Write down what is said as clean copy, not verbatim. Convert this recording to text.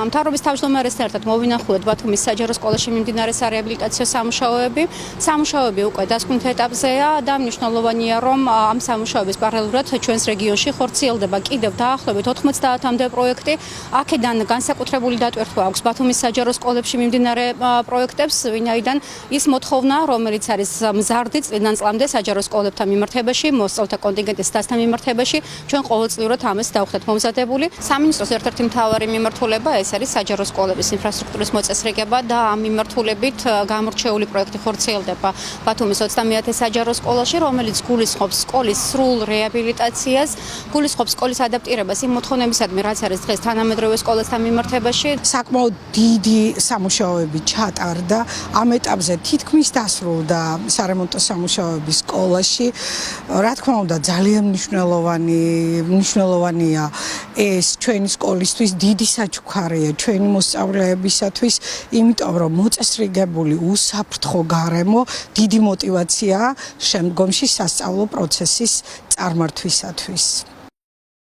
მთავრობის თავმჯდომარესთან ერთად მოვინახულეთ ბათუმის საჯარო სკოლაში მიმდინარე სარეაბილიტაციო სამუშაოები. სამუშაოები უკვე დასკვნით ეტაპზეა და მნიშვნელოვანია, რომ ამ სამუშაოების პარალელურად ჩვენს რეგიონში ხორციელდება კიდევ დაახლოებით 90-მდე პროექტი. აქედან განსაკუთრებული დატვირთვა აქვს ბათუმის საჯარო სკოლებში მიმდინარე პროექტებს, ვინაიდან ის მოთხოვნა, რომელიც არის მზარდი წლიდან წლამდე საჯარო სკოლებთან მიმართებაში, მოსწავლეთა კონტინგენტის დასთან მიმართებაში, ჩვენ ყოველწლიურად ამას დავხდეთ მომზადებული. სამინისტროს ერთ-ერთი მთავარი მიმართულება ეს არის საჯარო სკოლების ინფრასტრუქტურის მოწესრიგება და ამ მიმართულებით გამორჩეული პროექტი ხორციელდება ბათუმის 30-ე საჯარო სკოლაში, რომელიც გულისხმობს სკოლის სრულ რეაბილიტაციას, გულისხმობს სკოლის ადაპტირებას იმ მოთხოვნებისადმი, რაც არის დღეს თანამედროვე სკოლასთან მიმართებაში. საკმაოდ დიდი სამუშაოები ჩატარდა. ამ ეტაპზე თითქმის დასრულდა სარემონტო სამუშაოები სკოლაში. რა თქმა უნდა, ძალიან მნიშვნელოვანია ეს ჩვენი სკოლისთვის დიდი საჩუქარია ჩვენი მოსწავლეებისათვის, იმიტომ რომ მოწესრიგებული უსაფრთხო გარემო დიდი мотиваციაა შემდგომში სასწავლო პროცესის წარმართვისათვის.